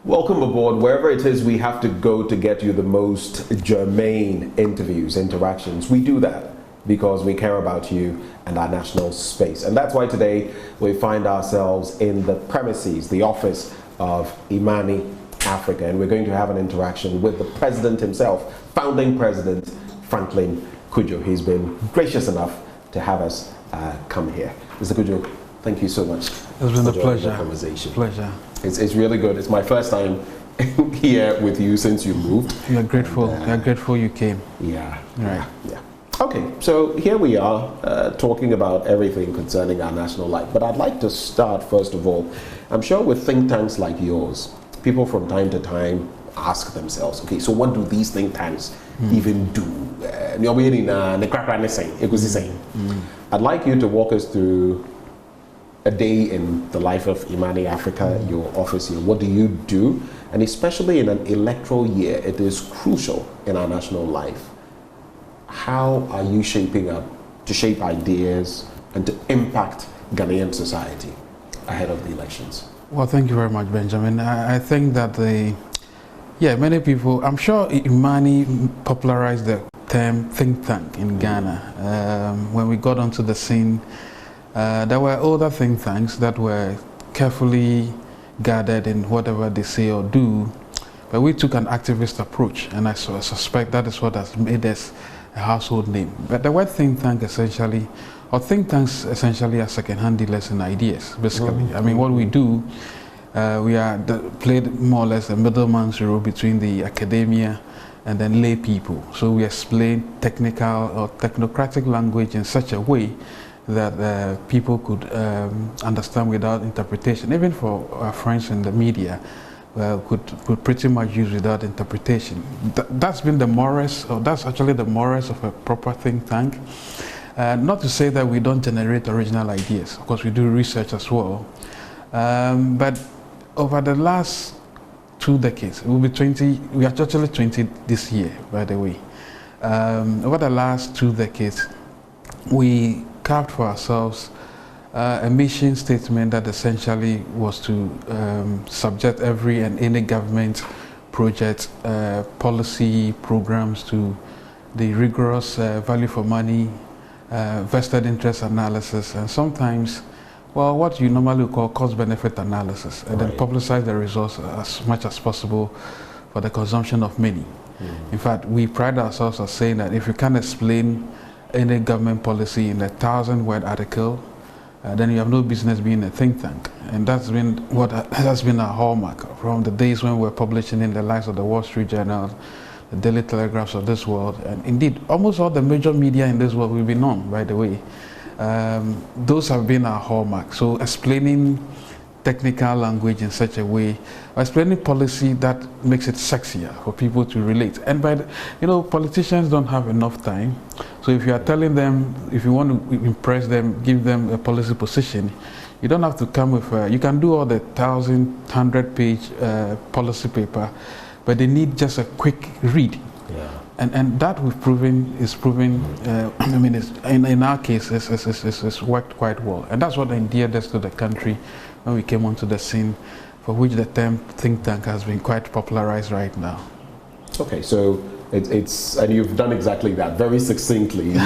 Welcome aboard. Wherever it is we have to go to get you the most germane interviews, interactions, we do that because we care about you and our national space. And that's why today we find ourselves in the premises, the office of Imani Africa, and we're going to have an interaction with the president himself, founding president Franklin Cudjoe. He's been gracious enough to have us come here. Mr. Cudjoe, thank you so much. It's been a pleasure. Conversation. Pleasure. It's really good. It's my first time here with you since you moved. We are grateful. We are grateful you came. Yeah. Right. Yeah. Okay, so here we are talking about everything concerning our national life. But I'd like to start, first of all, I'm sure with think tanks like yours, people from time to time ask themselves, okay, so what do these think tanks even do? I'd like you to walk us through a day in the life of Imani Africa, your office here. What do you do? And especially in an electoral year, it is crucial in our national life. How are you shaping up to shape ideas and to impact Ghanaian society ahead of the elections? Well, thank you very much, Benjamin. I think that many people, I'm sure Imani popularized the term think tank in Ghana. When we got onto the scene, there were other think tanks that were carefully guarded in whatever they say or do, but we took an activist approach, and I suspect that is what has made us a household name. But the word think tank essentially, or think tanks essentially are second-hand dealers in ideas, basically. I mean, what we do, we are played more or less a middleman's role between the academia and then lay people. So we explain technical or technocratic language in such a way that people could understand without interpretation. Even for our friends in the media, could pretty much use without interpretation. That's been the mores, or that's actually the mores of a proper think tank. Not to say that we don't generate original ideas, of course we do research as well. But over the last 2 decades, we are actually 20 this year, by the way. Over the last 2 decades, we carved for ourselves a mission statement that essentially was to subject every and any government project, policy, programs to the rigorous value for money, vested interest analysis, and sometimes, well, what you normally call cost-benefit analysis, and then publicize the results as much as possible for the consumption of many. In fact, we pride ourselves as saying that if you can't explain any government policy in a 1,000-word article, then you have no business being a think tank. And that's been what has been our hallmark from the days when we were publishing in the likes of the Wall Street Journal, the Daily Telegraphs of this world, and indeed almost all the major media in this world we've been on, by the way. Those have been our hallmark. So explaining technical language in such a way, or explaining policy that makes it sexier for people to relate. And politicians don't have enough time. So if you are telling them, if you want to impress them, give them a policy position, you don't have to come with, you can do all the 1,100-page policy paper, but they need just a quick read. Yeah. And that is proven, in our case, it's worked quite well. And that's what endeared us to the country when we came onto the scene, for which the term think tank has been quite popularized right now. Okay, so and you've done exactly that very succinctly.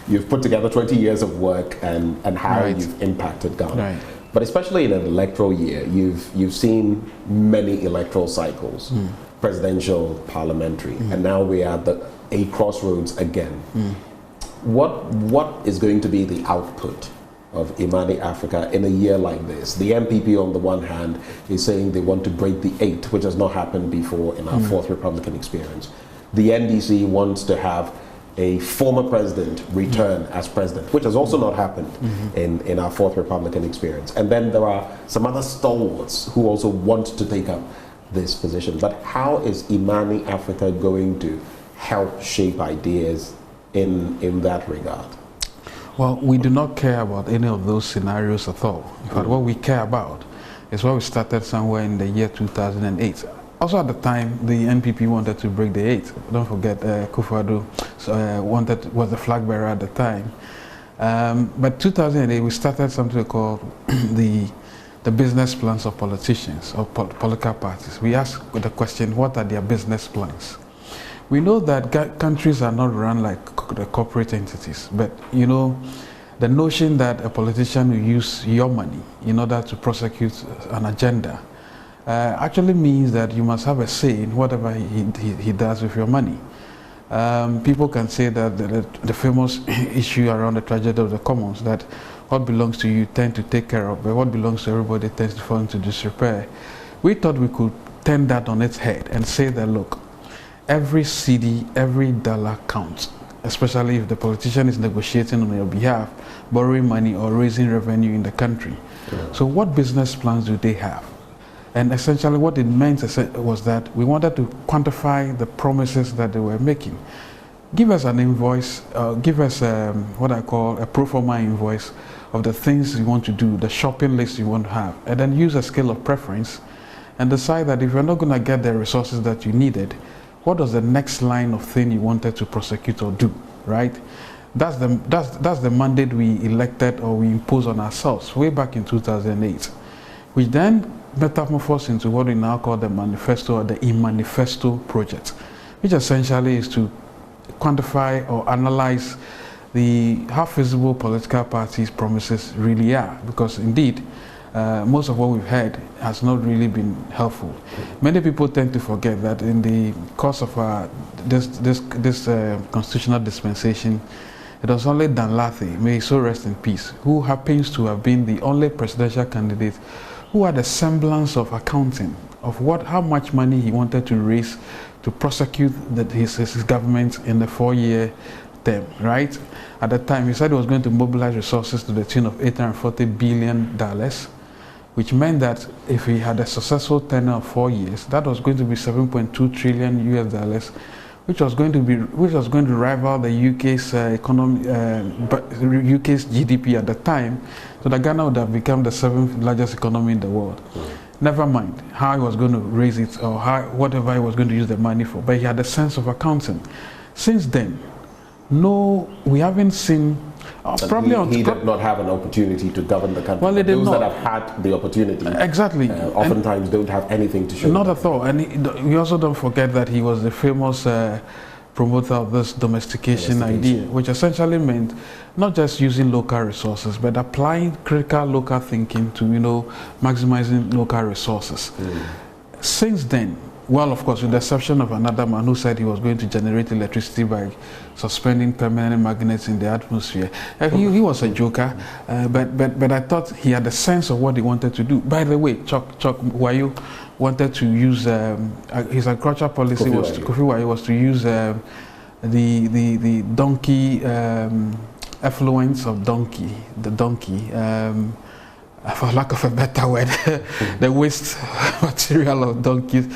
You've put together 20 years of work and how you've impacted Ghana. Right. But especially in an electoral year, you've seen many electoral cycles, presidential, parliamentary, and now we are at a crossroads again. What is going to be the output of Imani Africa in a year like this? The MPP on the one hand is saying they want to break the 8, which has not happened before in our fourth Republican experience. The NDC wants to have a former president return as president, which has also not happened in our fourth Republican experience. And then there are some other stalwarts who also want to take up this position. But how is Imani Africa going to help shape ideas in that regard? Well, we do not care about any of those scenarios at all. In fact, what we care about is what we started somewhere in the year 2008. Also at the time, the NPP wanted to break the 8. Don't forget, Akufo Addo was the flag bearer at the time. But 2008, we started something called the the business plans of politicians or political parties. We ask the question, what are their business plans? We know that countries are not run like the corporate entities, but you know, the notion that a politician will use your money in order to prosecute an agenda actually means that you must have a say in whatever he does with your money. People can say that the famous issue around the tragedy of the commons, that what belongs to you tend to take care of, but what belongs to everybody tends to fall into disrepair. We thought we could turn that on its head and say that, look, every cedi, every dollar counts, especially if the politician is negotiating on your behalf, borrowing money or raising revenue in the country. Yeah. So what business plans do they have? And essentially what it meant was that we wanted to quantify the promises that they were making. Give us an invoice, give us what I call a pro forma invoice of the things you want to do, the shopping list you want to have, and then use a scale of preference and decide that if you're not going to get the resources that you needed, what was the next line of thing you wanted to prosecute or do, right? That's the mandate we elected or we imposed on ourselves way back in 2008, which then metamorphosed into what we now call the manifesto or the manifesto project, which essentially is to quantify or analyze how feasible political parties' promises really are, because indeed most of what we've heard has not really been helpful. Many people tend to forget that in the course of this constitutional dispensation, it was only Dan Lathy, may he so rest in peace, who happens to have been the only presidential candidate who had a semblance of accounting of how much money he wanted to raise to prosecute his government in the 4-year term, right? At the time, he said he was going to mobilize resources to the tune of $840 billion, which meant that if he had a successful tenure of 4 years, that was going to be $7.2 trillion US, which was going to rival the UK's UK's GDP at the time, so that Ghana would have become the 7th largest economy in the world. Never mind how he was going to raise it or whatever he was going to use the money for, but he had a sense of accounting. Since then, no, we haven't seen. He did not have an opportunity to govern the country. Well, those that have had the opportunity, exactly, oftentimes don't have anything to show. Not at all. And we also don't forget that he was the famous promoter of this domestication idea, which essentially meant not just using local resources, but applying critical local thinking to, maximizing local resources. Since then, well, of course, with the exception of another man who said he was going to generate electricity by suspending permanent magnets in the atmosphere. He was a joker, but I thought he had a sense of what he wanted to do. By the way, Chuck Wayo wanted to use his agricultural policy Kofi Wayo was to use the donkey effluence of the donkey. For lack of a better word, the waste material of donkeys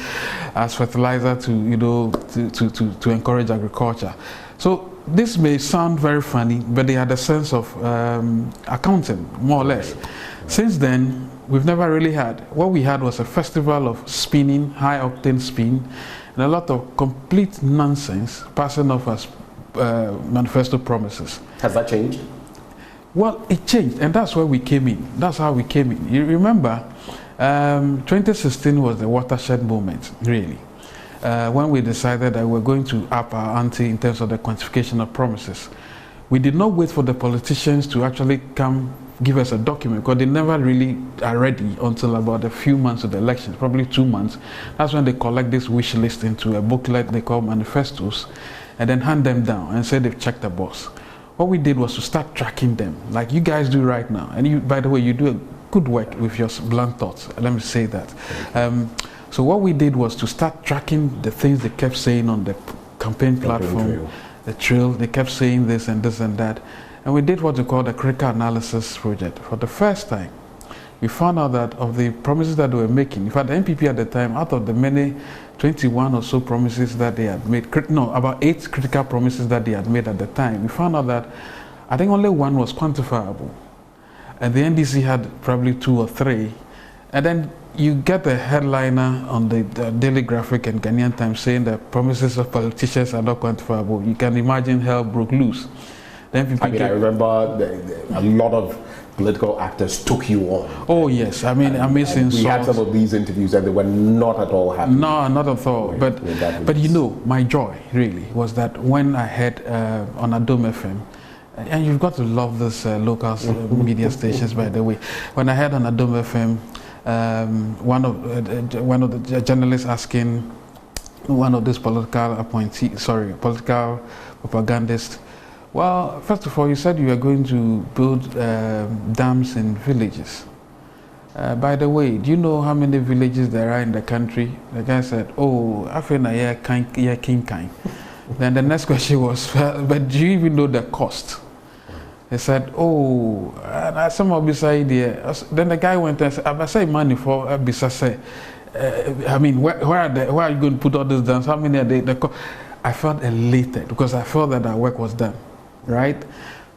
as fertilizer to encourage agriculture. So this may sound very funny, but they had a sense of accounting, more or less. Since then, we've never really had. What we had was a festival of spinning, high-octane spin, and a lot of complete nonsense passing off as manifesto promises. Has that changed? Well, it changed, and that's where we came in. That's how we came in. You remember, 2016 was the watershed moment, really, when we decided that we're going to up our ante in terms of the quantification of promises. We did not wait for the politicians to actually come give us a document, because they never really are ready until about a few months of the elections, probably 2 months. That's when they collect this wish list into a booklet they call manifestos, and then hand them down and say they've checked the box. What we did was to start tracking them, like you guys do right now. And you, by the way, you do a good work with your blunt thoughts. Let me say that. So what we did was to start tracking the things they kept saying on the campaign platform, the trail. They kept saying this and this and that. And we did what we call the critical analysis project. For the first time, we found out that of the promises that they were making, in fact, the NPP at the time, out of the many 21 or so promises that they had made, about 8 critical promises that they had made at the time, we found out that I think only 1 was quantifiable. And the NDC had probably 2 or 3. And then you get the headliner on the Daily Graphic and Ghanaian Times saying that promises of politicians are not quantifiable. You can imagine hell broke loose. The NPP I remember a lot of political actors took you on. Oh yes, I mean, and we had some of these interviews and they were not at all happy. No, not at all. But you know, my joy really was that when I heard on Adom FM, and you've got to love this local media stations, by the way. When I heard on Adom FM, one of the journalists asking one of these political propagandists, well, first of all, you said you were going to build dams in villages. By the way, do you know how many villages there are in the country? The guy said, oh, I feel like king kind. Then the next question was, but do you even know the cost? He said, oh, and some of this idea. Then the guy went and said, I say money for Bisase. I mean, where are you going to put all these dams? How many are they? I felt elated because I felt that our work was done, right?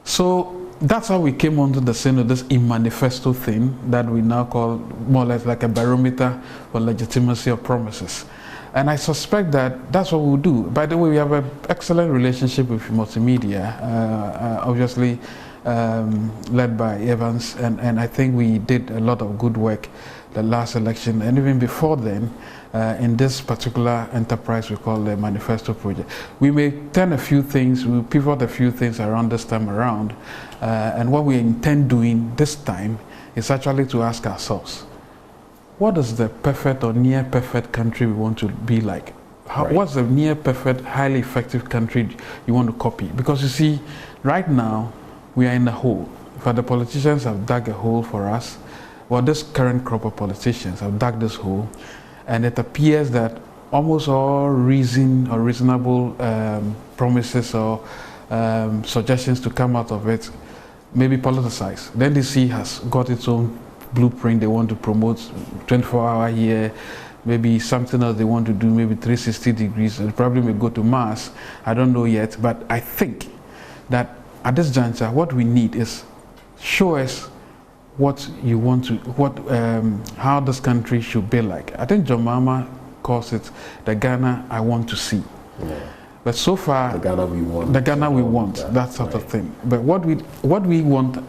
So that's how we came onto the scene of this manifesto thing that we now call more or less like a barometer for legitimacy of promises. And I suspect that that's what we'll do. By the way, we have an excellent relationship with multimedia, obviously led by Evans, and I think we did a lot of good work the last election, and even before then, in this particular enterprise we call the Manifesto Project. We may turn a few things, we pivot a few things around this time around, and what we intend doing this time is actually to ask ourselves, what is the perfect or near perfect country we want to be like? What's the near perfect, highly effective country you want to copy? Because you see, right now, we are in a hole. But the politicians have dug a hole for us. Well, this current crop of politicians have dug this hole, and it appears that almost all reasonable promises or suggestions to come out of it may be politicized. The NDC has got its own blueprint. They want to promote 24-hour here, maybe something else they want to do, maybe 360 degrees. It probably may go to Mars. I don't know yet, but I think that at this juncture, what we need is show us what you want to, how this country should be like. I think John Mahama calls it the Ghana I want to see. Yeah. But so far, the Ghana we want. The Ghana we want, that sort of thing. But what we want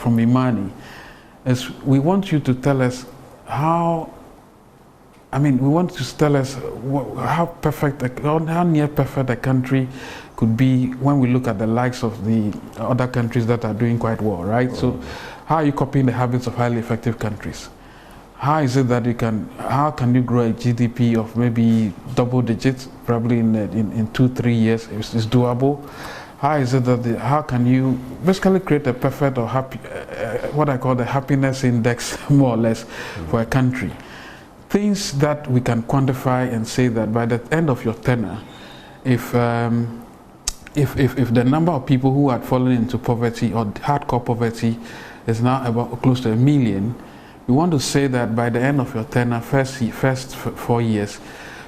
from Imani is we want you to tell us how. I mean, we want you to tell us how near perfect a country could be when we look at the likes of the other countries that are doing quite well, right? So, how are you copying the habits of highly effective countries? How is it that how can you grow a GDP of maybe double digits, probably in 2-3 years? It's doable. How is it that how can you basically create a perfect or happy, what I call the happiness index, more or less, for a country? Things that we can quantify and say that by the end of your tenure, if the number of people who had fallen into poverty or hardcore poverty is now about close to 1 million, we want to say that by the end of your tenure, first 4 years,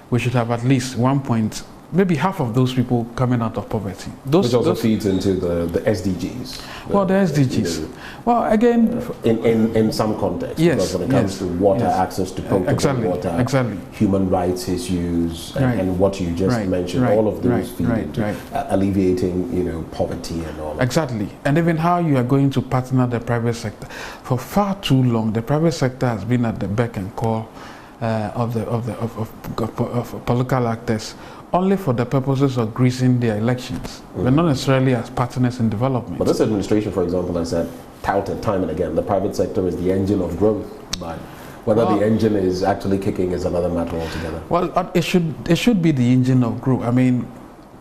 we should have at least maybe half of those people coming out of poverty. Which also feeds into the SDGs. Well, the SDGs. Well, again, in some context, yes, because when it comes to water, access to potable water, human rights issues, and what you just mentioned, all of those feed into alleviating, poverty and all. Exactly, and even how you are going to partner the private sector. For far too long, the private sector has been at the beck and call of political actors, only for the purposes of greasing their elections, but not necessarily as partners in development. But this administration, for example, has said, touted time and again, the private sector is the engine of growth. But whether the engine is actually kicking is another matter altogether. Well, it should be the engine of growth. I mean,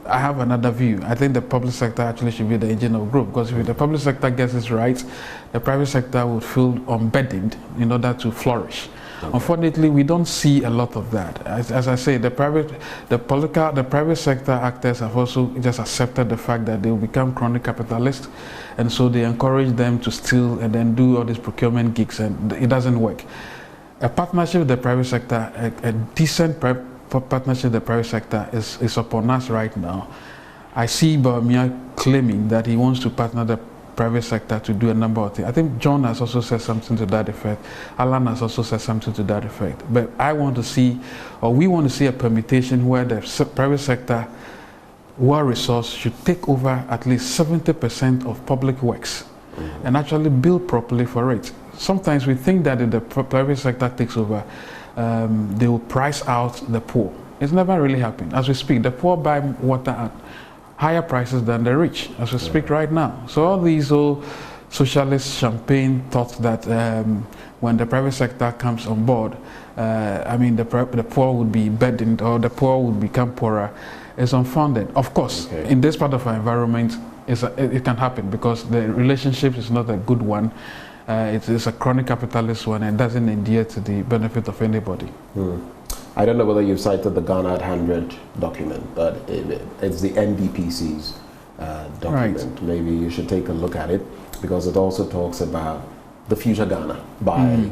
I have another view. I think the public sector actually should be the engine of growth, because if the public sector gets its rights, the private sector would feel unburdened in order to flourish. Unfortunately, we don't see a lot of that. As I say, the private sector actors have also just accepted the fact that they will become chronic capitalists, and so they encourage them to steal and then do all these procurement gigs, and it doesn't work. A partnership with the private sector, a decent partnership with the private sector is upon us right now. I see Bawumia claiming that he wants to partner the private sector to do a number of things. I think John has also said something to that effect. Alan has also said something to that effect. But I want to see, or we want to see, a permutation where the private sector, well resourced, should take over at least 70% of public works and actually build properly for it. Sometimes we think that if the private sector takes over, they will price out the poor. It's never really happened. As we speak, the poor buy water at higher prices than the rich, as we speak right now. So all these old socialist champagne thoughts that when the private sector comes on board, the poor would be burdened or the poor would become poorer, is unfounded. Of course, in this part of our environment, it can happen because the relationship is not a good one. It's a chronic capitalist one and doesn't endure to the benefit of anybody. I don't know whether you've cited the Ghana at 100 document, but it's the NDPC's document. Right. Maybe you should take a look at it because it also talks about the future Ghana by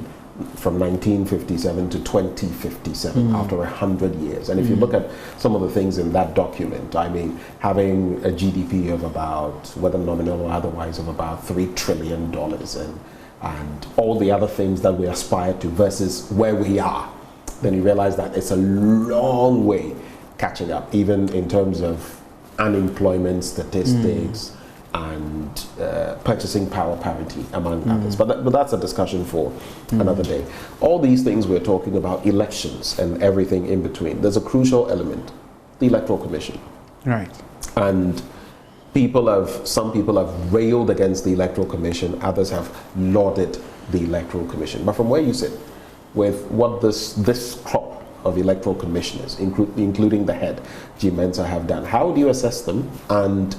from 1957 to 2057 after 100 years. And if you look at some of the things in that document, I mean, having a GDP of about, whether nominal or otherwise, of about $3 trillion and all the other things that we aspire to versus where we are, then you realize that it's a long way catching up, even in terms of unemployment statistics and purchasing power parity, among others. But that's a discussion for another day. All these things we're talking about, elections and everything in between, there's a crucial element, the Electoral Commission. Right. And some people have railed against the Electoral Commission, others have lauded the Electoral Commission. But from where you sit, with what this crop of electoral commissioners, including the head, G. Mensah, have done, how do you assess them? And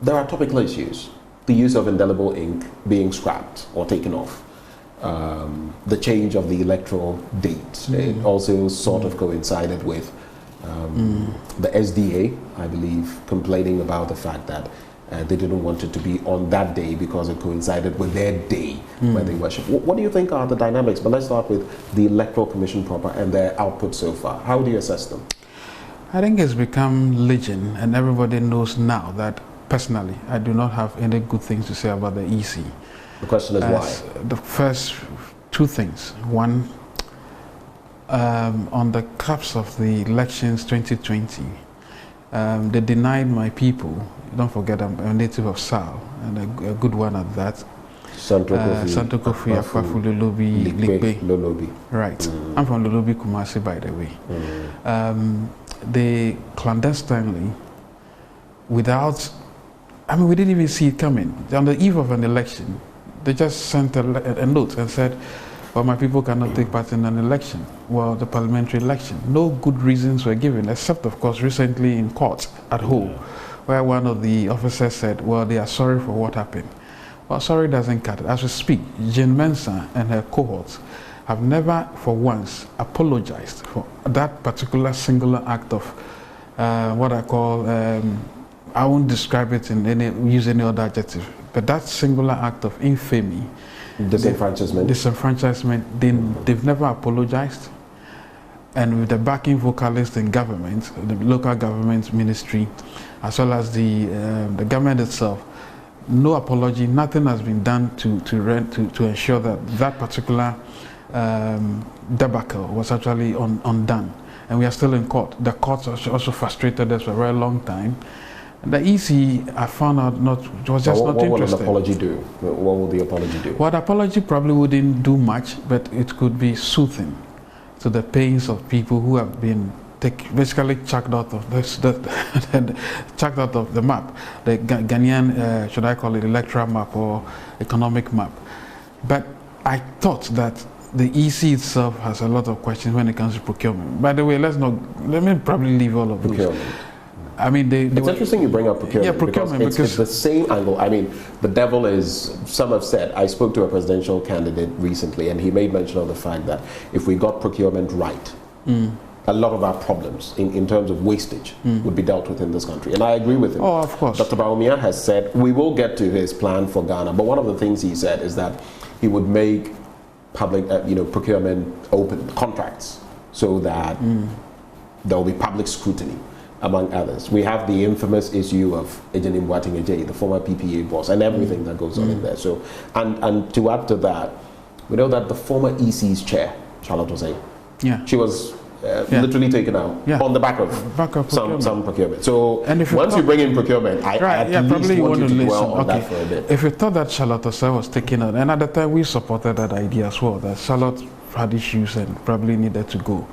there are topical issues. The use of indelible ink being scrapped or taken off. The change of the electoral date. It also sort of coincided with the SDA, I believe, complaining about the fact that they didn't want it to be on that day because it coincided with their day where they worship. What do you think are the dynamics? But let's start with the Electoral Commission proper and their output so far. How do you assess them? I think it's become legend, and everybody knows now that, personally, I do not have any good things to say about the EC. The question is why? The first two things. One, on the cusp of the elections 2020, they denied my people. Don't forget, I'm a native of Sal, and a good one at that. Santo Kofi, Akwafu, Lolobi. Right. I'm from Lolobi, Kumasi, by the way. They clandestinely, without, we didn't even see it coming. On the eve of an election, they just sent a note and said, well, my people cannot take part in an election, well, the parliamentary election. No good reasons were given, except, of course, recently in court at home, where one of the officers said, well, they are sorry for what happened. Well, sorry doesn't cut it. As we speak, Jane Mensah and her cohorts have never, for once, apologized for that particular singular act of what I call, I won't describe it use any other adjective, but that singular act of infamy, disenfranchisement, they've never apologized. And with the backing vocalists in government, the local government ministry, as well as the government itself, no apology, nothing has been done to ensure that particular debacle was actually undone. And we are still in court. The courts also frustrated us for a very long time. The EC, I found out, was just not interested. What will an apology do? What will the apology do? Well, the apology probably wouldn't do much, but it could be soothing to the pains of people who have been basically chucked out of chucked out of the map, the Ghanaian, should I call it electoral map or economic map. But I thought that the EC itself has a lot of questions when it comes to procurement. By the way, let me probably leave all of those. It's interesting you bring up procurement. Yeah, procurement because it's the same angle. The devil is, some have said, I spoke to a presidential candidate recently and he made mention of the fact that if we got procurement right, a lot of our problems in terms of wastage would be dealt with in this country. And I agree with him. Oh, of course. Dr. Bawumia has said, we will get to his plan for Ghana, but one of the things he said is that he would make public, procurement open contracts so that there will be public scrutiny, among others. We have the infamous issue of Ejenim Boateng Ejei, the former PPA boss, and everything that goes on in there. So, and to add to that, we know that the former EC's chair, Charlotte Osei, she was literally taken out on the back of some procurement. So once you bring in procurement, I at least want you to dwell on that for a bit. If you thought that Charlotte Osei was taken out, and at the time we supported that idea as well, that Charlotte had issues and probably needed to go.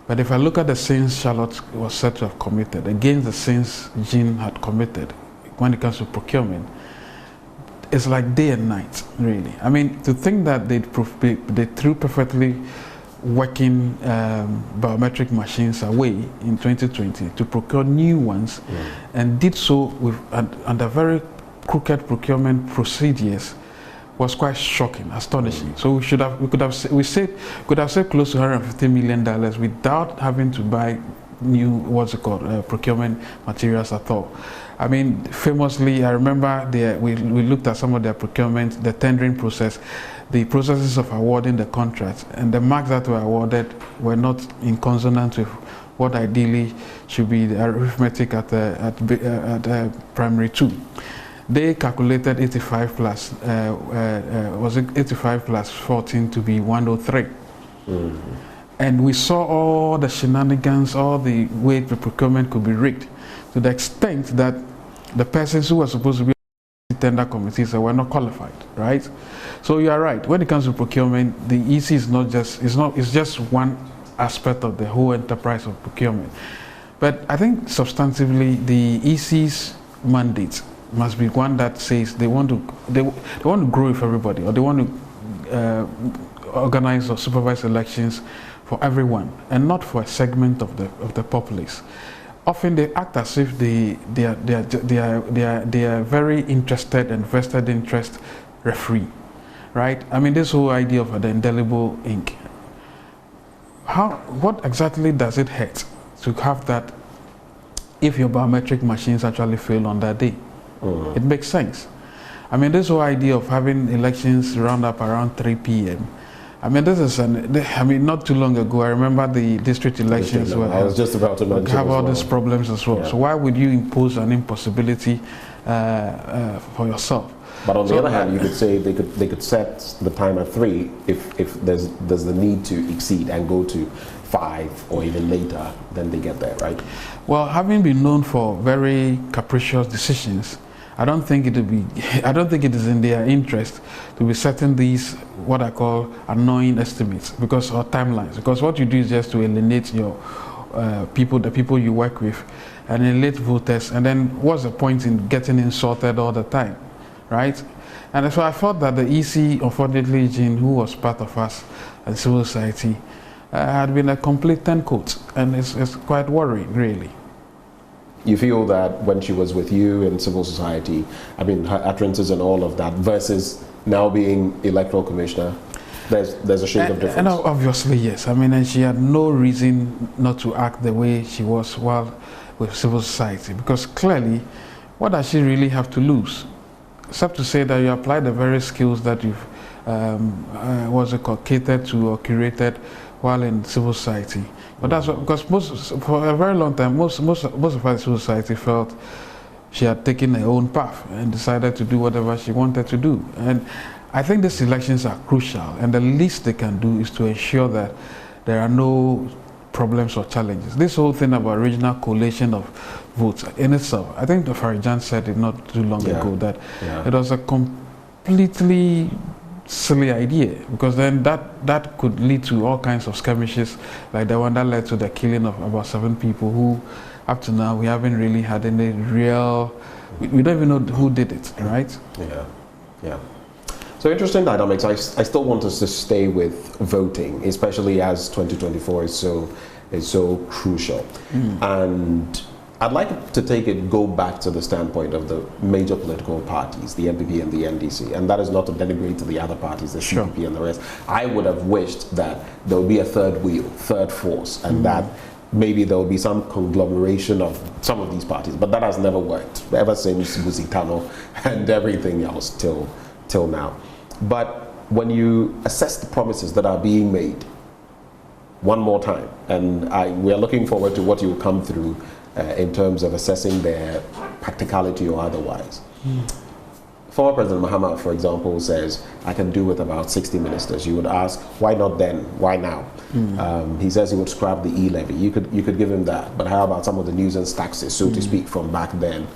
But if I look at the sins Charlotte was said to have committed against the sins Jean had committed when it comes to procurement, it's like day and night, really. I mean, to think that they threw perfectly working biometric machines away in 2020 to procure new ones, and did so with under very crooked procurement procedures, was quite shocking, astonishing. So we could have saved close to $150 million without having to buy new procurement materials at all. I mean, famously, I remember we looked at some of their procurement, the tendering process, the processes of awarding the contracts, and the marks that were awarded were not in consonance with what ideally should be the arithmetic at primary 2. They calculated 85 plus, was it 85 plus 14 to be 103. And we saw all the shenanigans, all the way the procurement could be rigged, to the extent that the persons who were supposed to be tender committees were not qualified, right? So you are right. When it comes to procurement, the EC is it's just one aspect of the whole enterprise of procurement. But I think substantively, the EC's mandate must be one that says they want to grow with everybody, or they want to organize or supervise elections for everyone and not for a segment of the populace. Often they act as if they are very interested and vested interest referee, right? I mean, this whole idea of the indelible ink. What exactly does it hurt to have that if your biometric machines actually fail on that day? It makes sense. I mean, this whole idea of having elections round up around 3 p.m. I mean, not too long ago, I remember the district elections where I was just about to mention have all these problems as well. Yeah. So why would you impose an impossibility for yourself? But on the other hand, you could say they could set the time at 3 if there's the need to exceed and go to 5 or even later, then they get there, right? Well, having been known for very capricious decisions, I don't think it is in their interest to be setting these what I call annoying estimates or timelines. Because what you do is just to alienate your the people you work with, and alienate voters. And then what's the point in getting insulted all the time, right? And so I thought that the EC, unfortunately, Jean, who was part of us and civil society, had been a complete turncoat, and it's quite worrying, really. You feel that when she was with you in civil society, I mean, her utterances and all of that, versus now being electoral commissioner, there's a shade of difference. And obviously, yes. I mean, and she had no reason not to act the way she was while with civil society, because clearly, what does she really have to lose? Except to say that you apply the very skills that you've catered to or curated while in civil society. But that's what, because for a very long time, most of us in civil society felt she had taken her own path and decided to do whatever she wanted to do. And I think these elections are crucial, and the least they can do is to ensure that there are no problems or challenges. This whole thing about regional collation of votes in itself, I think Ofori-Atta said it not too long ago, that it was a completely silly idea, because then that could lead to all kinds of skirmishes like the one that led to the killing of about 7 people who up to now we haven't really had any real, we don't even know who did it, right? Yeah. So interesting dynamics. I still want us to stay with voting, especially as 2024 is so crucial. And I'd like to go back to the standpoint of the major political parties, the MPP and the NDC, and that is not to denigrate to the other parties, the CPP and the rest. I would have wished that there would be a third wheel, third force, and that maybe there will be some conglomeration of some of these parties, but that has never worked ever since Busitano and everything else till now. But when you assess the promises that are being made, one more time, and we are looking forward to what you will come through in terms of assessing their practicality or otherwise. former President Mahama, for example, says, I can do with about 60 ministers. You would ask, why not then? Why now? He says he would scrap the e-levy. You could give him that. But how about some of the nuisance taxes, so to speak, from back then?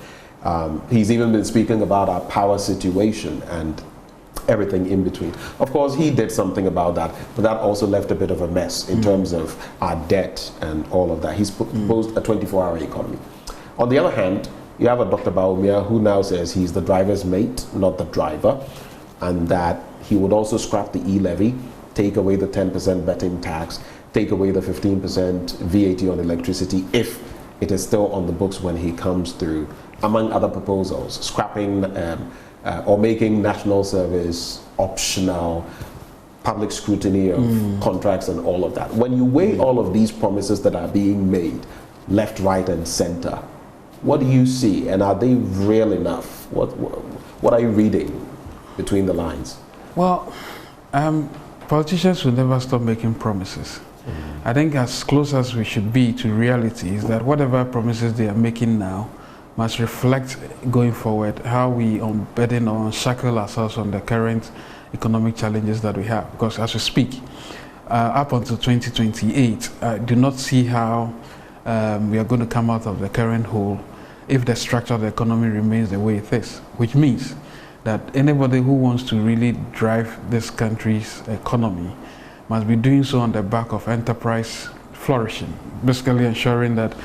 He's even been speaking about our power situation and everything in between. Of course, he did something about that, but that also left a bit of a mess in terms of our debt and all of that. He's proposed a 24-hour economy. On the other hand, you have a Dr. Baumia who now says he's the driver's mate, not the driver, and that he would also scrap the e-levy, take away the 10% betting tax, take away the 15% VAT on electricity if it is still on the books when he comes through, among other proposals, scrapping or making national service optional, public scrutiny of contracts and all of that. When you weigh all of these promises that are being made, left, right, and center, what do you see, and are they real enough? What are you reading between the lines? Well, politicians will never stop making promises. I think as close as we should be to reality is that whatever promises they are making now must reflect going forward how we unburden or unshackle ourselves from the current economic challenges that we have. Because as we speak, up until 2028, I do not see how we are going to come out of the current hole if the structure of the economy remains the way it is, which means that anybody who wants to really drive this country's economy must be doing so on the back of enterprise flourishing, basically ensuring that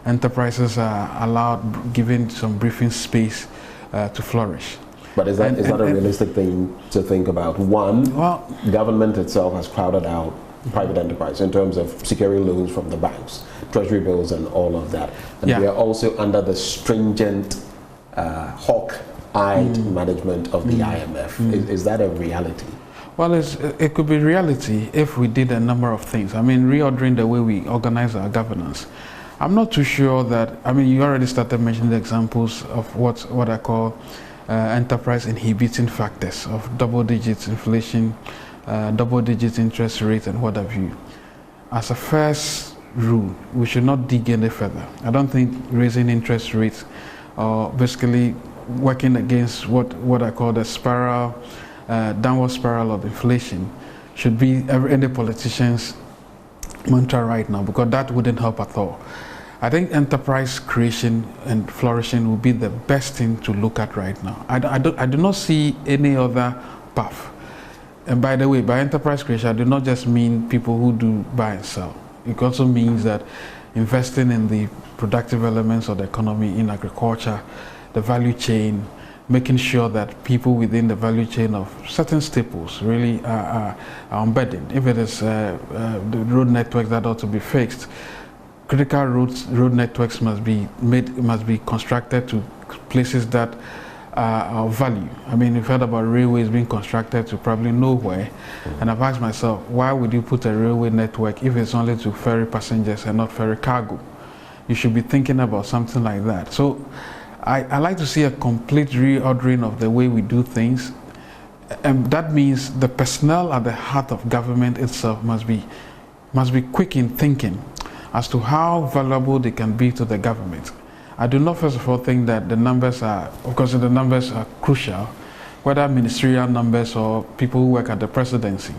enterprises are allowed, given some breathing space to flourish. But is that a realistic thing to think about? One, well, government itself has crowded out private enterprise in terms of securing loans from the banks, treasury bills and all of that. And we are also under the stringent hawk-eyed management of the IMF. Is that a reality? Well, it could be reality if we did a number of things. I mean, reordering the way we organize our governance. I'm not too sure that, I mean, you already started mentioning the examples of what I call enterprise inhibiting factors of double-digit inflation, double-digit interest rate, and what have you. As a first rule, we should not dig any further. I don't think raising interest rates or basically working against what I call the spiral, downward spiral of inflation should be any politician's mantra right now, because that wouldn't help at all. I think enterprise creation and flourishing will be the best thing to look at right now. I do not see any other path. And by the way, by enterprise creation, I do not just mean people who do buy and sell. It also means that investing in the productive elements of the economy, in agriculture, the value chain, making sure that people within the value chain of certain staples really are embedded. If it is the road networks that ought to be fixed, critical road networks must be constructed to places that are of value. I mean, you've heard about railways being constructed to probably nowhere, and I've asked myself, why would you put a railway network if it's only to ferry passengers and not ferry cargo? You should be thinking about something like that. So I like to see a complete reordering of the way we do things, and that means the personnel at the heart of government itself must be quick in thinking as to how valuable they can be to the government. I do not first of all think that the numbers are, of course the numbers are crucial, whether ministerial numbers or people who work at the presidency.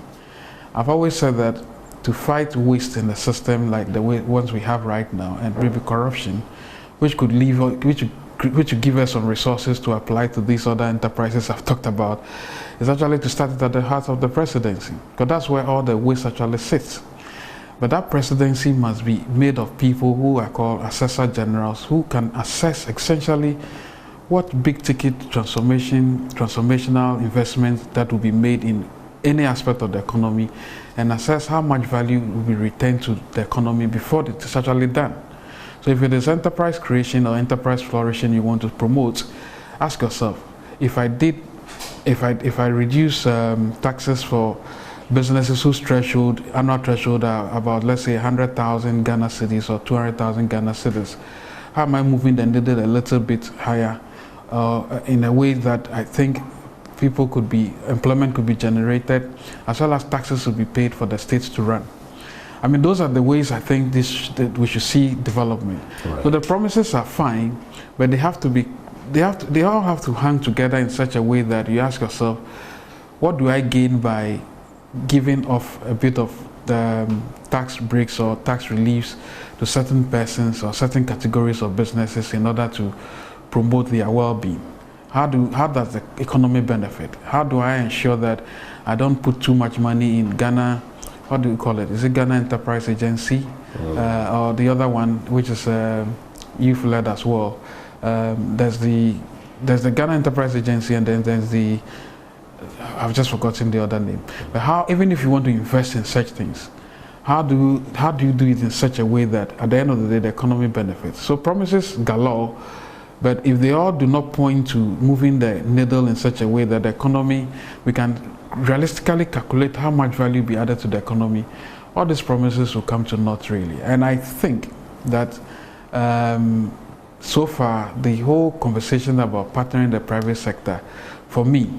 I've always said that to fight waste in the system like the ones we have right now, and maybe corruption, which would give us some resources to apply to these other enterprises I've talked about, is actually to start it at the heart of the presidency, because that's where all the waste actually sits. But that presidency must be made of people who are called assessor generals, who can assess essentially what big ticket transformational investments that will be made in any aspect of the economy, and assess how much value will be returned to the economy before it is actually done. So if it is enterprise creation or enterprise flourishing you want to promote, ask yourself, if I reduce taxes for businesses whose annual threshold are about, let's say, 100,000 Ghana cedis or 200,000 Ghana cedis, how am I moving the needle a little bit higher in a way that I think employment could be generated, as well as taxes will be paid for the states to run. I mean, those are the ways I think that we should see development. Right. So the promises are fine, but they have to be they all have to hang together in such a way that you ask yourself, what do I gain by giving off a bit of the tax breaks or tax reliefs to certain persons or certain categories of businesses in order to promote their well-being? How does the economy benefit? How do I ensure that I don't put too much money in Ghana? What do you call it? Is it Ghana Enterprise Agency? Or the other one, which is youth-led as well? There's the Ghana Enterprise Agency, and then there's the, I've just forgotten the other name. But how, even if you want to invest in such things, how do you do it in such a way that at the end of the day the economy benefits? So promises galore, but if they all do not point to moving the needle in such a way that the economy, we can realistically calculate how much value be added to the economy, all these promises will come to naught really. And I think that so far the whole conversation about partnering the private sector, for me,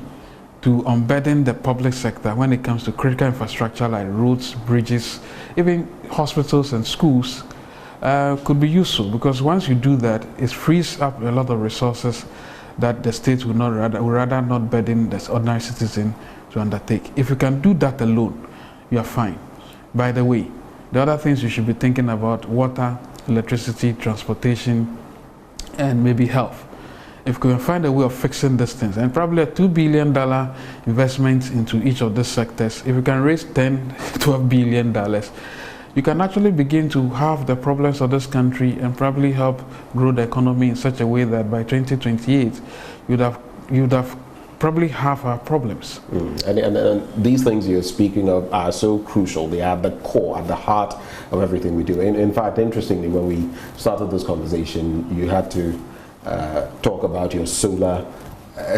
to unburden the public sector when it comes to critical infrastructure like roads, bridges, even hospitals and schools, could be useful, because once you do that, it frees up a lot of resources that the state would rather not burden the ordinary citizen to undertake. If you can do that alone, you are fine. By the way, the other things you should be thinking about: water, electricity, transportation, and maybe health. If we can find a way of fixing these things, and probably a $2 billion investment into each of these sectors, if you can raise $10–12 billion, you can actually begin to halve the problems of this country and probably help grow the economy in such a way that by 2028, you'd have probably half our problems. And these things you're speaking of are so crucial. They are at the core, at the heart of everything we do. In fact, interestingly, when we started this conversation, you had to talk about your solar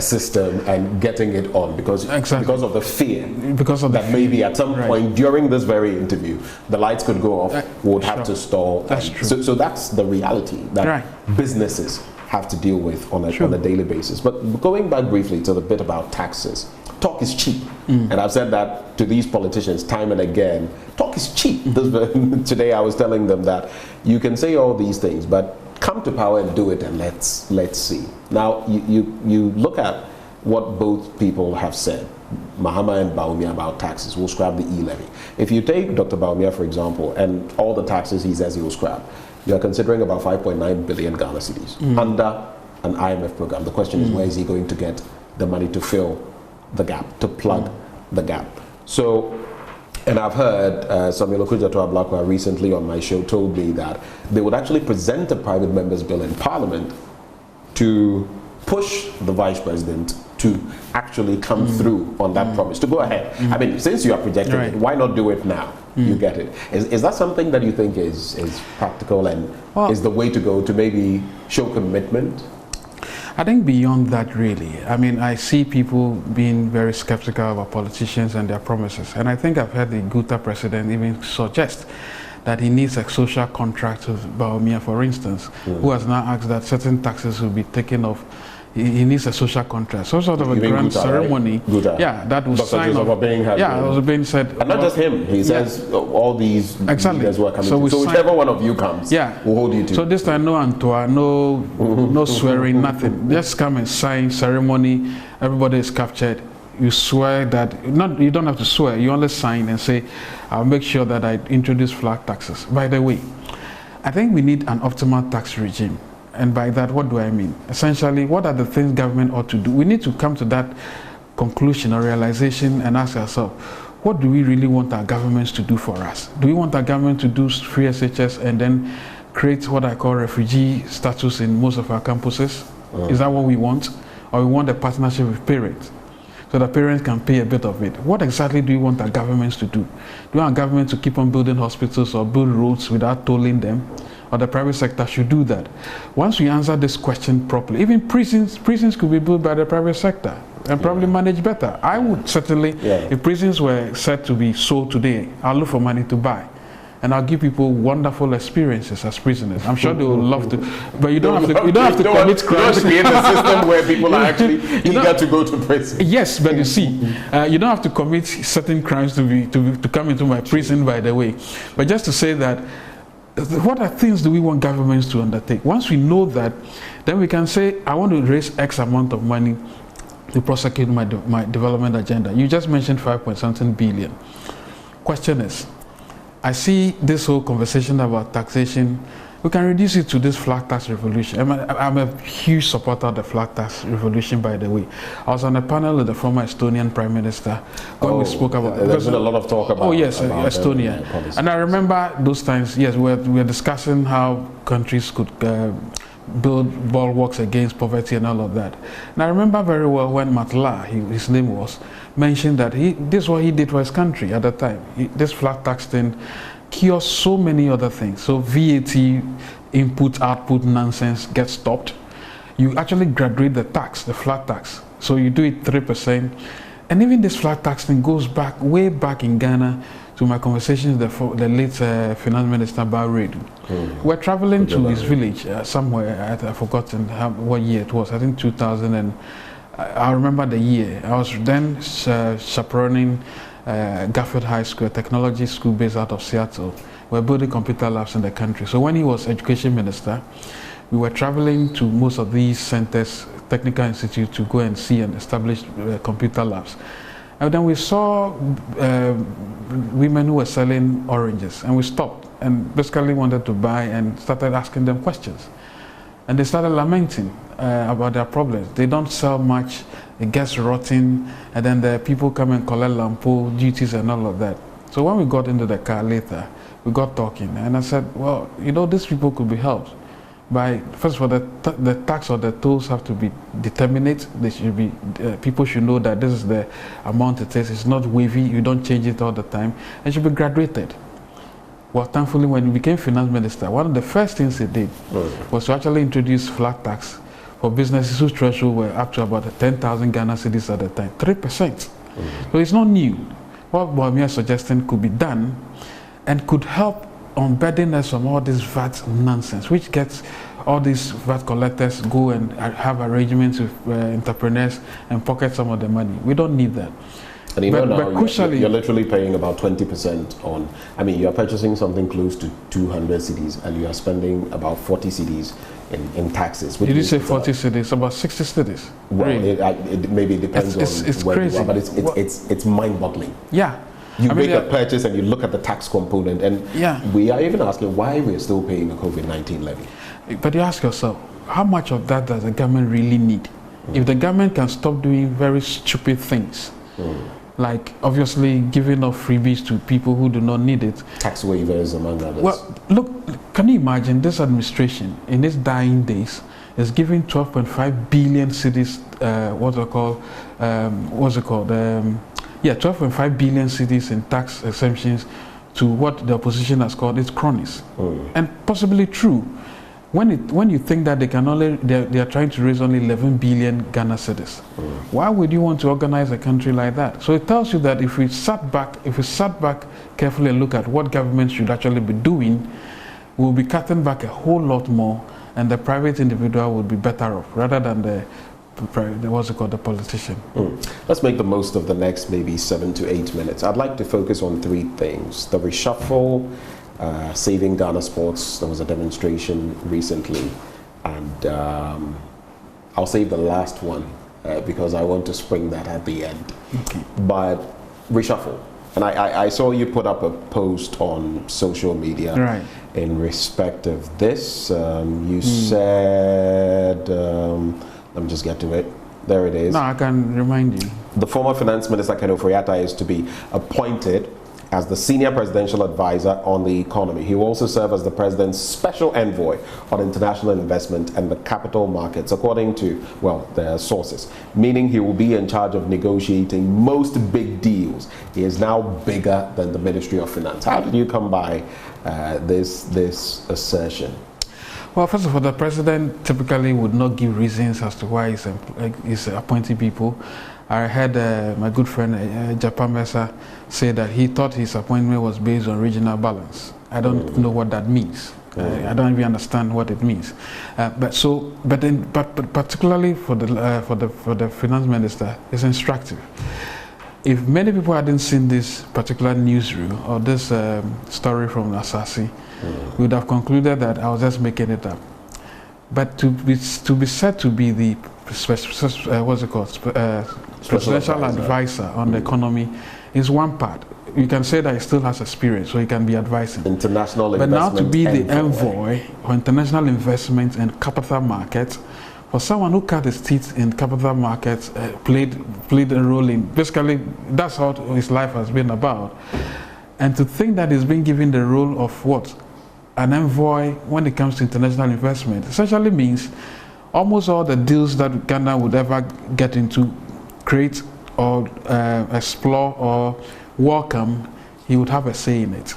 system and getting it on because of the fear that maybe at some point during this very interview the lights could go off, we would have to stall. That's true. So that's the reality that businesses have to deal with on a daily basis. But going back briefly to the bit about taxes, talk is cheap. And I've said that to these politicians time and again. Talk is cheap. Today I was telling them that you can say all these things, but come to power and do it, and let's see. Now you look at what both people have said, Mahama and Bawumia, about taxes. We'll scrap the e-levy. If you take Dr. Bawumia, for example, and all the taxes he says he will scrap, you are considering about 5.9 billion Ghana cedis under an IMF program. The question is, where is he going to get the money to fill the gap, to plug the gap? So, and I've heard Samuel Okudzeto recently on my show told me that they would actually present a private member's bill in Parliament to push the Vice President to actually come through on that promise, to go ahead. I mean, since you are projecting it, why not do it now? You get it. Is that something that you think is practical and is the way to go to maybe show commitment? I think beyond that, really. I mean, I see people being very skeptical about politicians and their promises. And I think I've heard the Guta president even suggest that he needs a social contract with Bawumia, for instance, who has now asked that certain taxes will be taken off. He needs a social contract, some sort of a grand ceremony. Right? That was signed off. It was being said. And not just him. He says all these leaders who are coming. So whichever one of you comes, will hold you to. So this time, no antoa, no swearing, nothing. Just come and sign ceremony. Everybody is captured. You swear that you don't have to swear. You only sign and say, "I'll make sure that I introduce flat taxes." By the way, I think we need an optimal tax regime. And by that, what do I mean? Essentially, what are the things government ought to do? We need to come to that conclusion or realization and ask ourselves, what do we really want our governments to do for us? Do we want our government to do free SHS and then create what I call refugee status in most of our campuses? Is that what we want? Or we want a partnership with parents, so that parents can pay a bit of it? What exactly do we want our governments to do? Do we want our government to keep on building hospitals or build roads without tolling them? Or the private sector should do that? Once we answer this question properly, even prisons could be built by the private sector and probably managed better. I would certainly, if prisons were set to be sold today, I'll look for money to buy. And I'll give people wonderful experiences as prisoners. I'm sure they will love to, but you don't have to commit crimes. You don't have to create a system where people are actually eager to go to prison. Yes, but you see, you don't have to commit certain crimes to come into my prison, by the way. But just to say that what are things do we want governments to undertake? Once we know that, then we can say, I want to raise X amount of money to prosecute my development agenda. You just mentioned 5.something billion. Question is, I see this whole conversation about taxation. We can reduce it to this flat tax revolution. I'm a huge supporter of the flat tax revolution, by the way. I was on a panel with the former Estonian Prime Minister when we spoke about it. There's been a lot of talk about. Oh yes, about Estonia. And I remember those times. Yes, we were discussing how countries could build bulwarks against poverty and all of that. And I remember very well when Matla, his name was, mentioned that this is what he did for his country at the time. This flat tax thing cures so many other things. So VAT, input, output nonsense gets stopped. You actually graduate the tax, the flat tax. So you do it 3%. And even this flat tax thing goes back, way back in Ghana, to my conversations with the late Finance Minister Barredu. We're traveling to his village somewhere, I've forgotten what year it was, I think 2000, and I remember the year. I was then chaperoning Garfield High School, a technology school based out of Seattle. We're building computer labs in the country. So when he was education minister, we were traveling to most of these centers, technical institutes, to go and see and establish computer labs. And then we saw women who were selling oranges, and we stopped and basically wanted to buy and started asking them questions. And they started lamenting about their problems. They don't sell much, it gets rotten, and then the people come and collect lampo duties and all of that. So when we got into the car later, we got talking, and I said, well, you know, these people could be helped by, first of all, the tax or the tolls have to be determinate. They should be, people should know that this is the amount it is. It's not wavy, you don't change it all the time. It should be graduated. Well, thankfully, when he became finance minister, one of the first things he did was to actually introduce flat tax for businesses whose threshold were up to about 10,000 Ghana cedis at the time, 3%. So it's not new. What Boamia is suggesting could be done and could help unburden us from all this VAT nonsense, which gets all these VAT collectors go and have arrangements with entrepreneurs and pocket some of the money. We don't need that. And you know now, you're literally paying about 20% on, I mean, you're purchasing something close to 200 cedis and you are spending about 40 cedis in taxes. Did you say 40 cedis? About 60 cedis? Well, really? it maybe depends it's on where crazy. you are, but it's mind-boggling. Yeah. You make a purchase and you look at the tax component, and we are even asking why we're still paying the COVID-19 levy. But you ask yourself, how much of that does the government really need? If the government can stop doing very stupid things, like obviously giving off freebies to people who do not need it. Tax waivers, among others. Well, look, can you imagine this administration in its dying days is giving 12.5 billion cedis, 12.5 billion cedis in tax exemptions to what the opposition has called its cronies. And possibly true. When you think that they are trying to raise only 11 billion Ghana cedis, why would you want to organize a country like that? So it tells you that if we sat back carefully and look at what government should actually be doing, we'll be cutting back a whole lot more, and the private individual would be better off rather than the politician. Let's make the most of the next maybe 7 to 8 minutes. I'd like to focus on 3 things: the reshuffle, saving Ghana sports. There was a demonstration recently, and I'll save the last one because I want to spring that at the end. Okay. But reshuffle, and I saw you put up a post on social media in respect of this. You said, let me just get to it. There it is. No, I can remind you. The former finance minister, Ofori-Atta, is to be appointed as the senior presidential advisor on the economy. He will also serve as the president's special envoy on international investment and the capital markets, according to, well, their sources, meaning he will be in charge of negotiating most big deals. He is now bigger than the Ministry of Finance. How did you come by this assertion? Well, first of all, the president typically would not give reasons as to why he's appointing people. I heard my good friend Japan Mesa say that he thought his appointment was based on regional balance. I don't know what that means. I don't even understand what it means. But particularly for the finance minister, it's instructive. If many people hadn't seen this particular newsreel or this story from Asasi, we would have concluded that I was just making it up. But to be said to be the presidential advisor on the economy is one part. You can say that he still has experience, so he can be advising. International but investment. But now to be the envoy for international investment and capital markets, for someone who cut his teeth in capital markets, played a role in, basically, that's how his life has been about. And to think that he's been given the role of what? An envoy when it comes to international investment, essentially means almost all the deals that Ghana would ever get into, create or explore or welcome, he would have a say in it.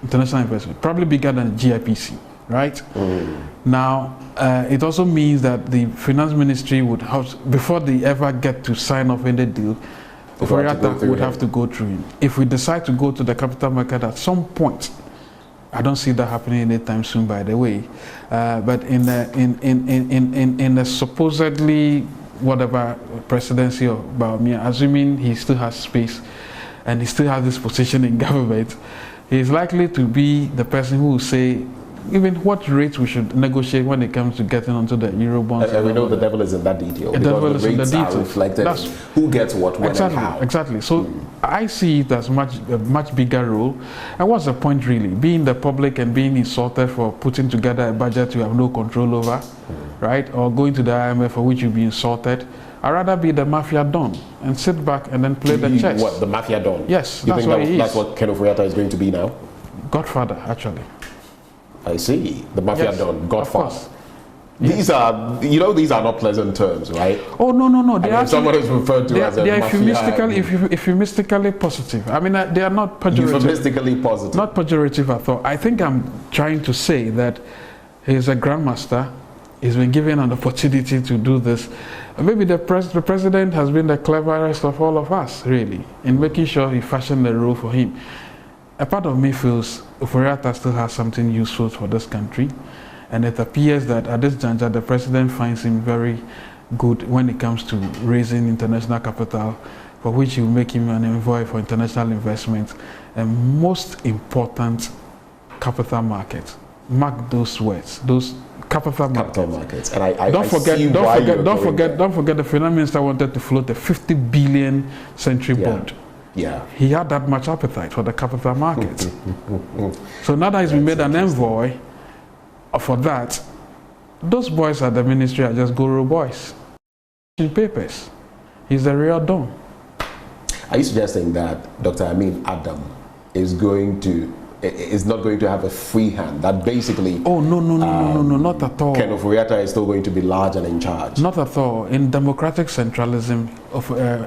International investment, probably bigger than GIPC, right? Now, it also means that the finance ministry would have, before they ever get to sign off any deal, Ofori-Atta would have to go through him. If we decide to go to the capital market at some point, I don't see that happening anytime soon, by the way. But in the supposedly whatever presidency of Bawumia, assuming he still has space and he still has this position in government, he is likely to be the person who will say even what rates we should negotiate when it comes to getting onto the Eurobonds. And we know the devil is in that detail. The devil is in the detail. Are reflected who gets what, when, exactly, and how. Exactly. So I see it as a much bigger role. And what's the point really? Being the public and being insulted for putting together a budget you have no control over, right? Or going to the IMF for which you'll be insulted. I'd rather be the mafia don and sit back and then play the chess. What, the mafia don? Yes, you that's think what he is. That's what Ken Ofori-Atta is going to be now? Godfather, actually. I see. The mafia don, Godfather. Yes. These are, these are not pleasant terms, right? Oh, no. They are someone is referred to as a mafia. Euphemistically positive. I mean, they are not pejorative. Euphemistically positive. Not pejorative at all. I think I'm trying to say that he's a grandmaster. He's been given an opportunity to do this. Maybe the president has been the cleverest of all of us, really, in making sure he fashioned the role for him. A part of me feels Ofori-Atta still has something useful for this country, and it appears that at this juncture the president finds him very good when it comes to raising international capital, for which he will make him an envoy for international investment and most important capital markets. Mark those words, those capital markets. And I don't forget the finance minister wanted to float a 50 billion century bond. Yeah. He had that much appetite for the capital markets. So now that he's been made an envoy for that, those boys at the ministry are just guru boys. In papers. He's the real don. Are you suggesting that Dr. Amin Adam is not going to have a free hand? That basically... Oh, no, not at all. Ken Ofori-Atta is still going to be large and in charge? Not at all. In democratic centralism,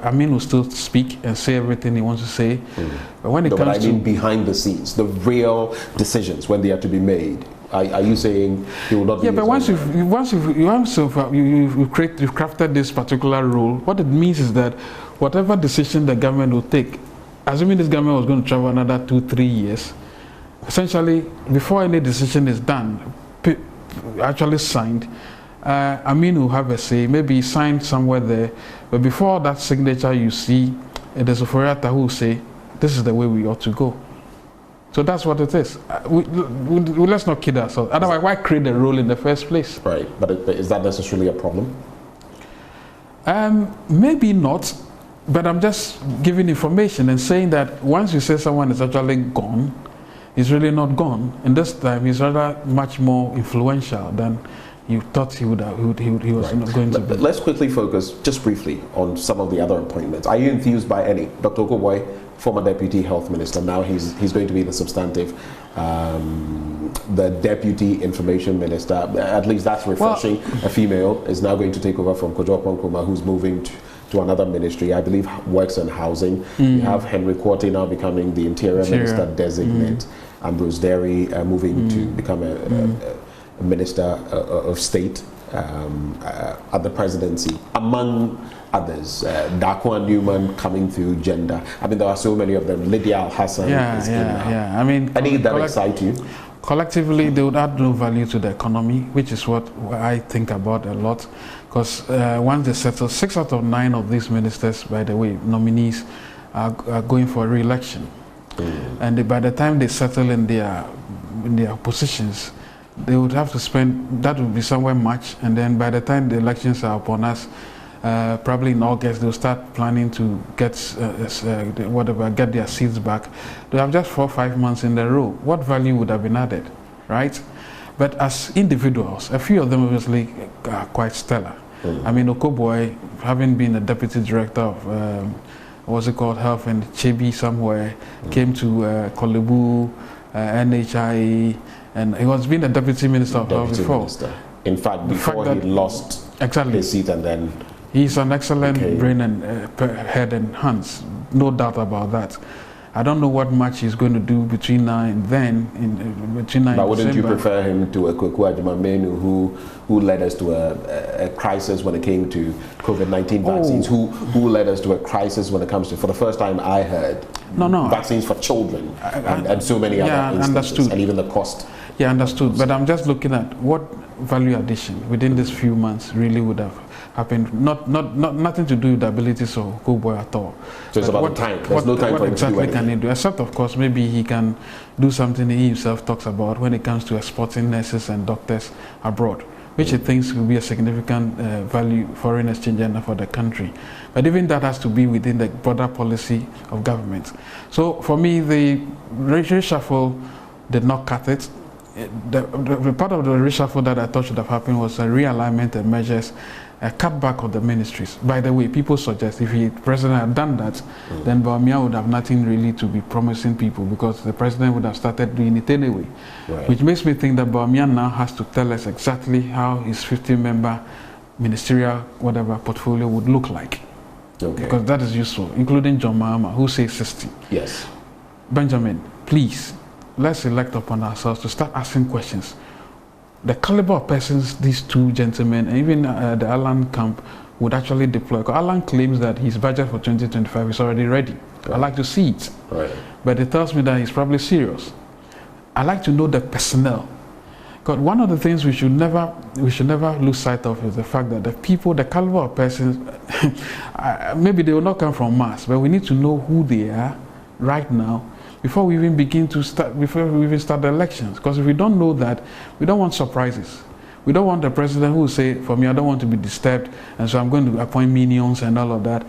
Amin will still speak and say everything he wants to say. But when it comes to... behind the scenes, the real decisions, when they are to be made, are you saying he will not be... Yeah, but once you've crafted this particular rule, what it means is that whatever decision the government will take, assuming this government was going to travel another 2-3 years, essentially, before any decision is done, actually signed, Amin will have a say, maybe signed somewhere there, but before that signature you see, there's Ofori-Atta who will say, this is the way we ought to go. So that's what it is. Let's not kid ourselves. Otherwise, why create a rule in the first place? Right, but is that necessarily a problem? Maybe not, but I'm just giving information and saying that once you say someone is actually gone, he's really not gone, and this time he's rather much more influential than you thought he was not going to be. Let's quickly focus, just briefly, on some of the other appointments. Are you enthused by any? Dr. Okuboi, former Deputy Health Minister, now he's going to be the substantive, the Deputy Information Minister. At least that's refreshing. Well, a female is now going to take over from Cudjoe Nkrumah, who's moving to another ministry, I believe works on housing. You have Henry Quartey now becoming the Interior Minister designate. Ambrose Derry moving to become a Minister of State at the presidency, among others. Darko Newman coming through gender. I mean, there are so many of them. Lydia Al-Hassan is in now. I mean, any that excite you? Collectively, they would add no value to the economy, which is what I think about a lot. Because once they settle, 6 out of 9 of these ministers, by the way, nominees, are going for re-election. And by the time they settle in their in their positions, they would have to spend, that would be somewhere March, and then by the time the elections are upon us, probably in August, they'll start planning to get get their seats back. They have just 4 or 5 months in the row. What value would have been added, right? But as individuals, a few of them obviously are quite stellar. I mean, Okoboy, having been a deputy director of what's it called, Health and Chebi somewhere, came to Kolebu, NHIE, and he was being a deputy minister of health before. In fact, before he lost his seat, and then he's an excellent brain and head and hands, no doubt about that. I don't know what much he's going to do between now and then. Between now but wouldn't you prefer him to Akufo Addo, who led us to a crisis when it came to COVID-19 vaccines? Who led us to a crisis when it comes to, for the first time I heard, vaccines for children and so many other instances, understood. And even the cost. Yeah, understood. But I'm just looking at what value addition within these few months really would have happened. Nothing to do with the abilities of Okoboy at all. So it's about time. There's no time for him to do anything. Can he do? Except, of course, maybe he can do something he himself talks about when it comes to exporting nurses and doctors abroad, which he thinks will be a significant value foreign exchange earner for the country. But even that has to be within the broader policy of government. So for me, the reshuffle did not cut it. The part of the reshuffle that I thought should have happened was a realignment of measures, a cutback of the ministries. By the way, people suggest if the president had done that, then Bawumia would have nothing really to be promising people, because the president would have started doing it anyway. Right. Which makes me think that Bawumia now has to tell us exactly how his 50-member ministerial portfolio would look like. Okay. Because that is useful, including John Mahama, who says 60. Yes. Benjamin, please, let's elect upon ourselves to start asking questions. The caliber of persons these two gentlemen, and even the Alan camp, would actually deploy. Alan claims that his budget for 2025 is already ready. Right. I'd like to see it. Right. But it tells me that he's probably serious. I'd like to know the personnel. Because one of the things we should never lose sight of is the fact that the people, the caliber of persons, maybe they will not come from Mars, but we need to know who they are right now, before we even start the elections. Because if we don't know that, we don't want surprises. We don't want the president who will say, for me, I don't want to be disturbed, and so I'm going to appoint minions and all of that.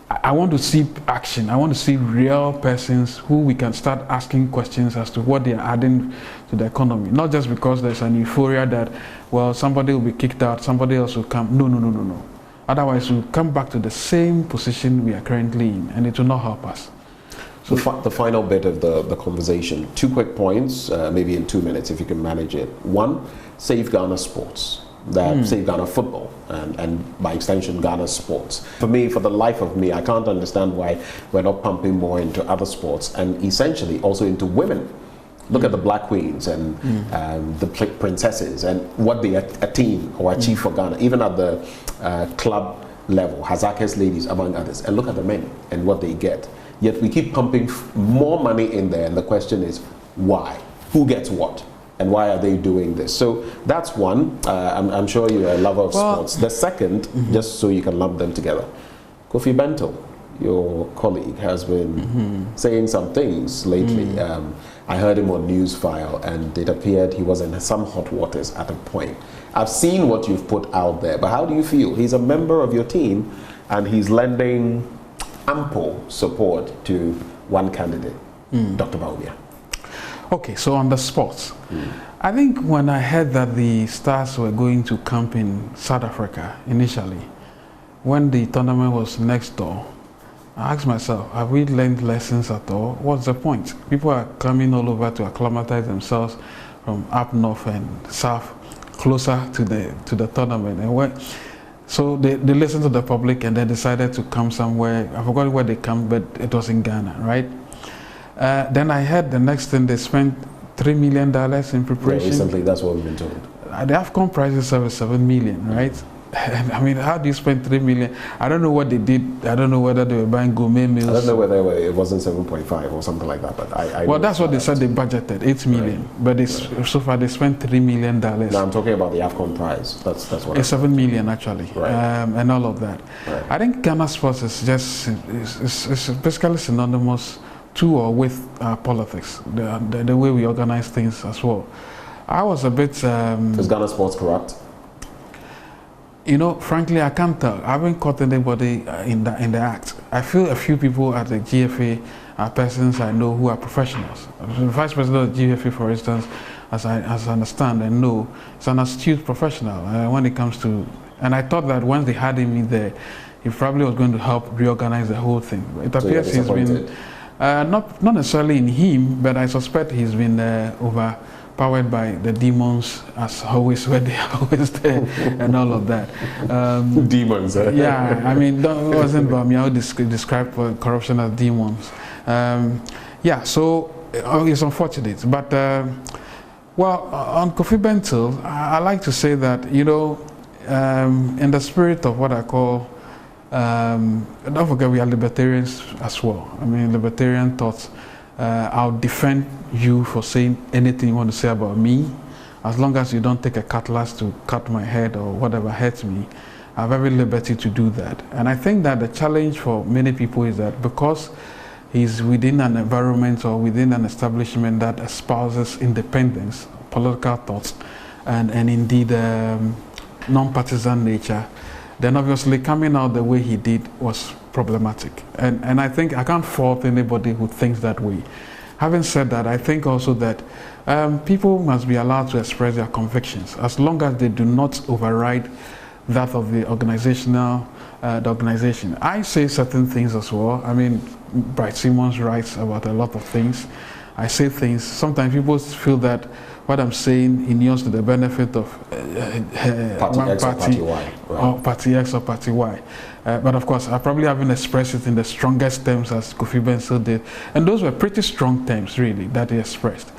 I want to see action. I want to see real persons who we can start asking questions as to what they are adding to the economy. Not just because there's an euphoria that, well, somebody will be kicked out, somebody else will come. No. Otherwise, we'll come back to the same position we are currently in, and it will not help us. So the final bit of the conversation, 2 quick points, maybe in 2 minutes if you can manage it. One, save Ghana sports, save Ghana football, and by extension Ghana sports. For me, for the life of me, I can't understand why we're not pumping more into other sports, and essentially also into women. Look at the Black Queens and the princesses and what they attain or achieve for Ghana, even at the club level, Hazakes ladies among others, and look at the men and what they get. Yet we keep pumping more money in there, and the question is why? Who gets what? And why are they doing this? So that's one. I'm sure you're a lover of sports. The second, just so you can lump them together, Kofi Bentil, your colleague, has been saying some things lately. I heard him on Newsfile, and it appeared he was in some hot waters at a point. I've seen what you've put out there, but how do you feel? He's a member of your team, and he's lending ample support to one candidate, Dr. Bawumia. Okay, so on the sports, I think when I heard that the Stars were going to camp in South Africa initially, when the tournament was next door, I asked myself, have we learned lessons at all? What's the point? People are coming all over to acclimatize themselves from up north and south, closer to the tournament. And so they listened to the public and they decided to come somewhere. I forgot where they come, but it was in Ghana, right? Then I heard the next thing, they spent $3 million in preparation. Yeah, recently, that's what we've been told. The AFCON prizes are $7 million, right? I mean, how do you spend $3 million? I don't know what they did. I don't know whether they were buying gourmet meals. I don't know whether it wasn't 7.5 or something like that, but I well, that's what they said they budgeted, $8 million. Right. But so far they spent $3 million. No, I'm talking about the AFCON prize. That's what it's $7 million actually, right. And all of that. Right. I think Ghana sports is just it's basically synonymous to or with politics, the way we organize things as well. I was a bit... Is Ghana sports corrupt? You know, frankly, I can't tell. I haven't caught anybody in the act. I feel a few people at the GFA are persons I know who are professionals. The vice president of the GFA, for instance, as I understand and know, is an astute professional when it comes to... And I thought that once they had him in there, he probably was going to help reorganize the whole thing. It appears he's been... not necessarily in him, but I suspect he's been overpowered by the demons, as always, where they are always there, and all of that. Demons, eh? Yeah, I mean, it wasn't about me. I would describe corruption as demons. Yeah, so it's unfortunate. But, well, on Governmental, I like to say that, you know, in the spirit of what I call, don't forget we are libertarians as well. I mean, libertarian thoughts. I'll defend you for saying anything you want to say about me, as long as you don't take a cutlass to cut my head or whatever hurts me. I have every liberty to do that. And I think that the challenge for many people is that because he's within an environment or within an establishment that espouses independence, political thoughts, and indeed non-partisan nature, then obviously coming out the way he did was problematic. And I think I can't fault anybody who thinks that way. Having said that, I think also that people must be allowed to express their convictions as long as they do not override that of the organization. I say certain things as well. I mean, Bright Simmons writes about a lot of things. I say things, sometimes people feel that what I'm saying inures to the benefit of Party one X party, or Party Y. Right. or Party X or Party Y. But of course, I probably haven't expressed it in the strongest terms as Kofi Bensil did. And those were pretty strong terms, really, that he expressed.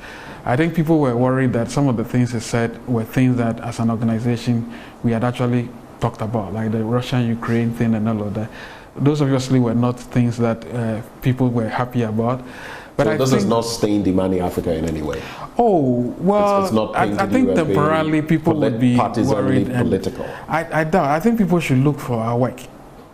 I think people were worried that some of the things he said were things that, as an organization, we had actually talked about, like the Russian-Ukraine thing and all of that. Those obviously were not things that people were happy about. But so this does not stain Imani Africa in any way? Oh, well, it's not I think temporarily people would be worried. Political. I doubt. I think people should look for our work.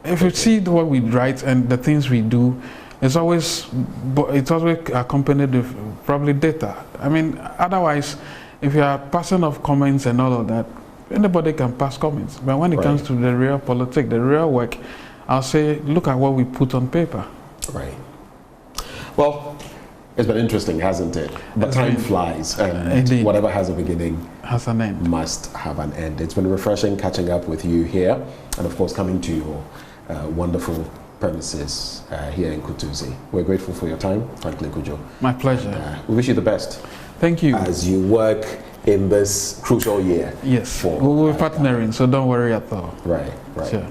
If you see what we write and the things we do, it's always accompanied with probably data. I mean, otherwise, if you are passing off comments and all of that, anybody can pass comments. But when it comes to the real politics, the real work, I'll say, look at what we put on paper. Right. Well, it's been interesting, hasn't it? But time flies, and indeed, whatever has a beginning has an end. Must have an end. It's been refreshing catching up with you here, and of course coming to your wonderful premises here in Kutuzi. We're grateful for your time, Franklin Cudjoe. My pleasure. And, we wish you the best. Thank you. As you work in this crucial year. Yes, we're partnering, so don't worry at all. Right, right. Sure.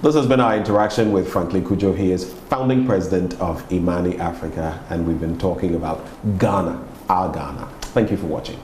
This has been our interaction with Franklin Cudjoe. He is founding president of Imani Africa, and we've been talking about Ghana, our Ghana. Thank you for watching.